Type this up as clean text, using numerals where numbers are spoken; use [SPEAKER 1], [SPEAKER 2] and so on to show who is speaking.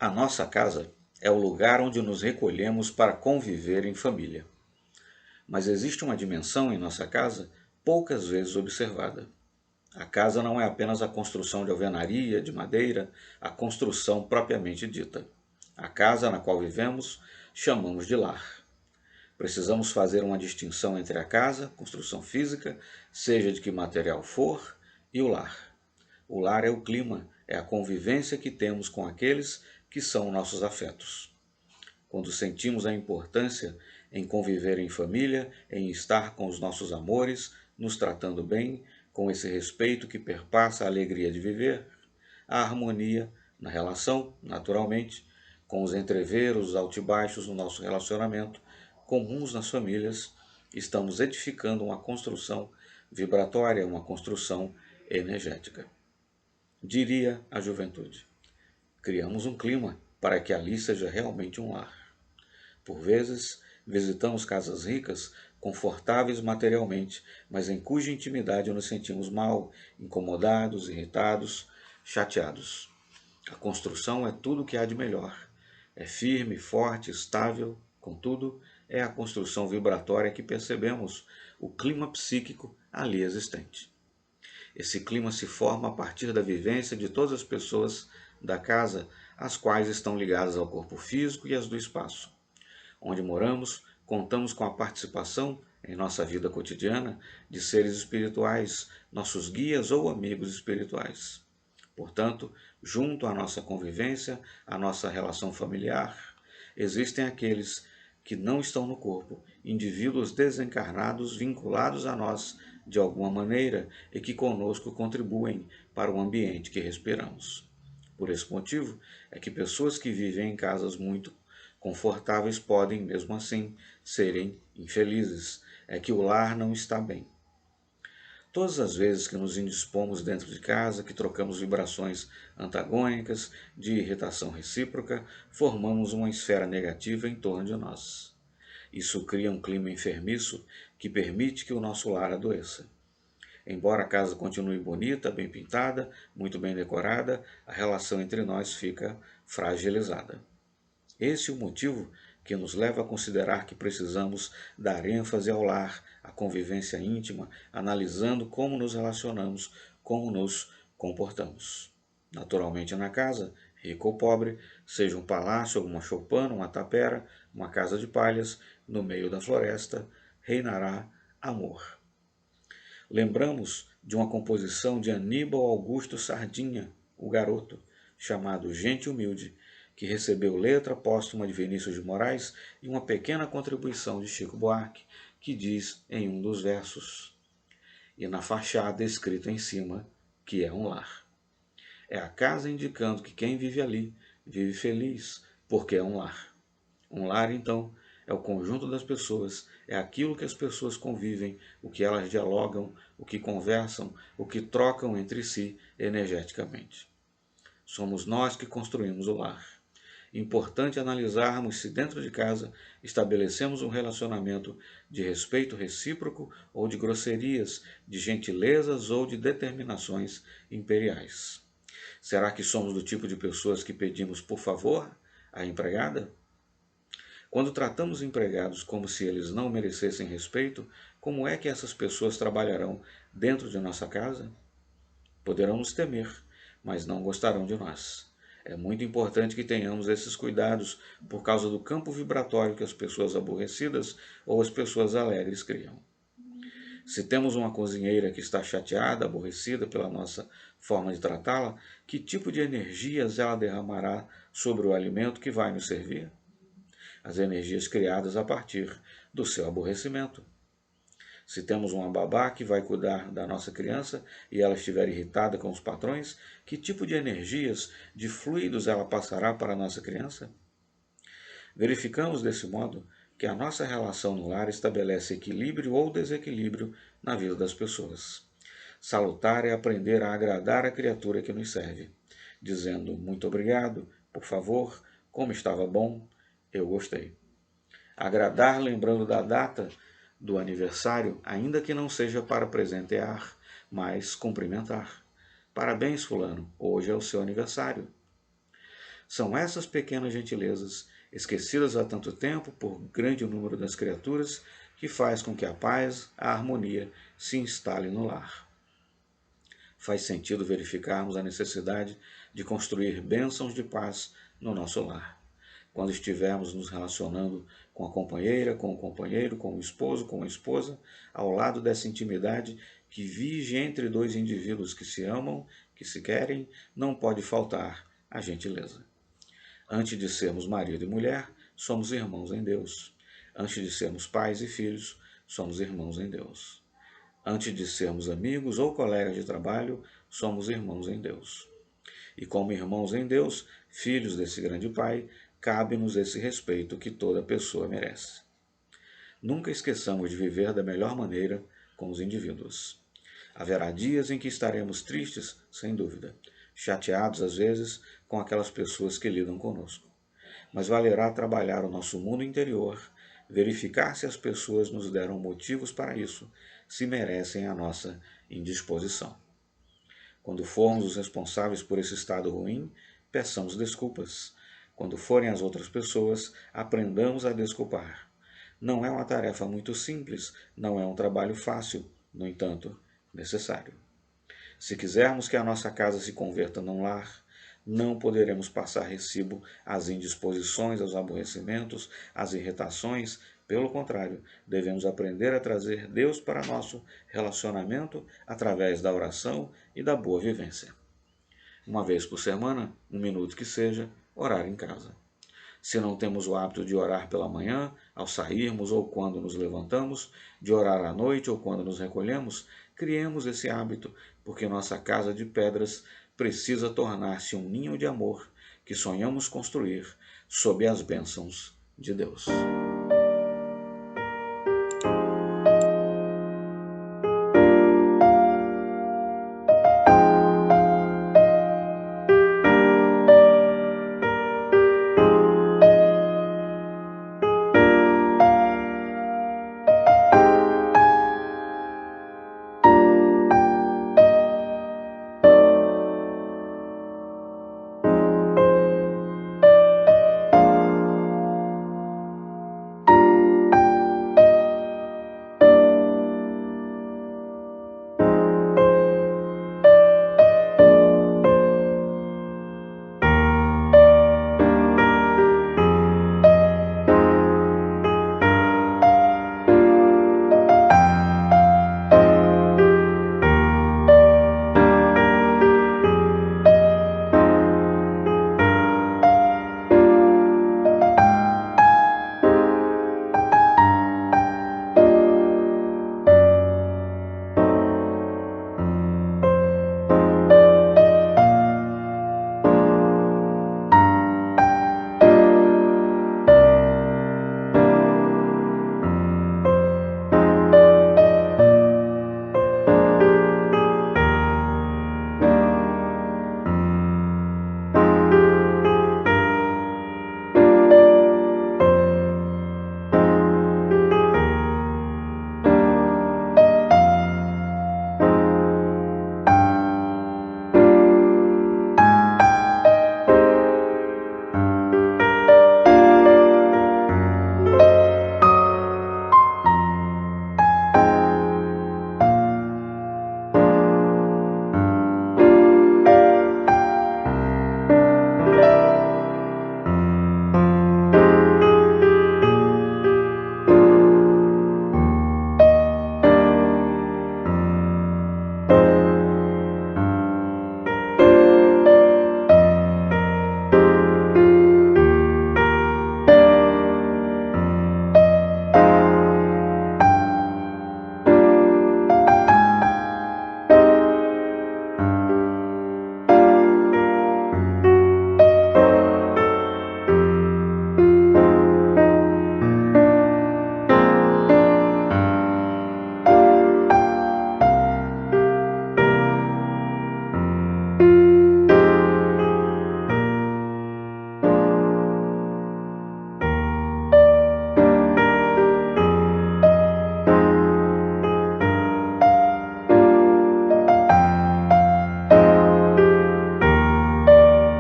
[SPEAKER 1] A nossa casa é o lugar onde nos recolhemos para conviver em família. Mas existe uma dimensão em nossa casa poucas vezes observada. A casa não é apenas a construção de alvenaria, de madeira, a construção propriamente dita. A casa na qual vivemos chamamos de lar. Precisamos fazer uma distinção entre a casa, construção física, seja de que material for, e o lar. O lar é o clima, é a convivência que temos com aqueles que são nossos afetos. Quando sentimos a importância em conviver em família, em estar com os nossos amores, nos tratando bem, com esse respeito que perpassa a alegria de viver, a harmonia na relação, naturalmente, com os entreveros, os altibaixos no nosso relacionamento, comuns nas famílias, estamos edificando uma construção vibratória, uma construção energética. Diria a juventude: criamos um clima para que ali seja realmente um lar. Por vezes, visitamos casas ricas, confortáveis materialmente, mas em cuja intimidade nos sentimos mal, incomodados, irritados, chateados. A construção é tudo o que há de melhor. É firme, forte, estável, contudo, é a construção vibratória que percebemos, o clima psíquico ali existente. Esse clima se forma a partir da vivência de todas as pessoas da casa, as quais estão ligadas ao corpo físico e às do espaço. Onde moramos, contamos com a participação, em nossa vida cotidiana, de seres espirituais, nossos guias ou amigos espirituais. Portanto, junto à nossa convivência, à nossa relação familiar, existem aqueles que não estão no corpo, indivíduos desencarnados vinculados a nós de alguma maneira e que conosco contribuem para o ambiente que respiramos. Por esse motivo é que pessoas que vivem em casas muito confortáveis podem, mesmo assim, serem infelizes. É que o lar não está bem. Todas as vezes que nos indispomos dentro de casa, que trocamos vibrações antagônicas, de irritação recíproca, formamos uma esfera negativa em torno de nós. Isso cria um clima enfermiço que permite que o nosso lar adoeça. Embora a casa continue bonita, bem pintada, muito bem decorada, a relação entre nós fica fragilizada. Esse é o motivo que nos leva a considerar que precisamos dar ênfase ao lar, à convivência íntima, analisando como nos relacionamos, como nos comportamos. Naturalmente na casa, rico ou pobre, seja um palácio, uma choupana, uma tapera, uma casa de palhas, no meio da floresta, reinará amor. Lembramos de uma composição de Aníbal Augusto Sardinha, o garoto, chamado Gente Humilde, que recebeu letra póstuma de Vinícius de Moraes e uma pequena contribuição de Chico Buarque, que diz em um dos versos: e na fachada escrito em cima que é um lar. É a casa indicando que quem vive ali vive feliz, porque é um lar. Um lar, então, é o conjunto das pessoas, é aquilo que as pessoas convivem, o que elas dialogam, o que conversam, o que trocam entre si energeticamente. Somos nós que construímos o lar. Importante analisarmos se dentro de casa estabelecemos um relacionamento de respeito recíproco ou de grosserias, de gentilezas ou de determinações imperiais. Será que somos do tipo de pessoas que pedimos por favor à empregada? Quando tratamos empregados como se eles não merecessem respeito, como é que essas pessoas trabalharão dentro de nossa casa? Poderão nos temer, mas não gostarão de nós. É muito importante que tenhamos esses cuidados por causa do campo vibratório que as pessoas aborrecidas ou as pessoas alegres criam. Se temos uma cozinheira que está chateada, aborrecida pela nossa forma de tratá-la, que tipo de energias ela derramará sobre o alimento que vai nos servir? As energias criadas a partir do seu aborrecimento. Se temos uma babá que vai cuidar da nossa criança e ela estiver irritada com os patrões, que tipo de energias, de fluidos ela passará para a nossa criança? Verificamos desse modo que a nossa relação no lar estabelece equilíbrio ou desequilíbrio na vida das pessoas. Salutar é aprender a agradar a criatura que nos serve, dizendo muito obrigado, por favor, como estava bom, eu gostei. Agradar lembrando da data do aniversário, ainda que não seja para presentear, mas cumprimentar. Parabéns, fulano, hoje é o seu aniversário. São essas pequenas gentilezas, esquecidas há tanto tempo por grande número das criaturas, que faz com que a paz, a harmonia se instale no lar. Faz sentido verificarmos a necessidade de construir bênçãos de paz no nosso lar. Quando estivermos nos relacionando com a companheira, com o companheiro, com o esposo, com a esposa, ao lado dessa intimidade que vige entre dois indivíduos que se amam, que se querem, não pode faltar a gentileza. Antes de sermos marido e mulher, somos irmãos em Deus. Antes de sermos pais e filhos, somos irmãos em Deus. Antes de sermos amigos ou colegas de trabalho, somos irmãos em Deus. E como irmãos em Deus, filhos desse grande Pai, cabe-nos esse respeito que toda pessoa merece. Nunca esqueçamos de viver da melhor maneira com os indivíduos. Haverá dias em que estaremos tristes, sem dúvida, chateados às vezes com aquelas pessoas que lidam conosco. Mas valerá trabalhar o nosso mundo interior, verificar se as pessoas nos deram motivos para isso, se merecem a nossa indisposição. Quando formos os responsáveis por esse estado ruim, peçamos desculpas. Quando forem as outras pessoas, aprendamos a desculpar. Não é uma tarefa muito simples, não é um trabalho fácil, no entanto, necessário. Se quisermos que a nossa casa se converta num lar, não poderemos passar recibo às indisposições, aos aborrecimentos, às irritações. Pelo contrário, devemos aprender a trazer Deus para nosso relacionamento através da oração e da boa vivência. Uma vez por semana, 1 minuto que seja, orar em casa. Se não temos o hábito de orar pela manhã, ao sairmos ou quando nos levantamos, de orar à noite ou quando nos recolhemos, criemos esse hábito, porque nossa casa de pedras precisa tornar-se um ninho de amor que sonhamos construir sob as bênçãos de Deus.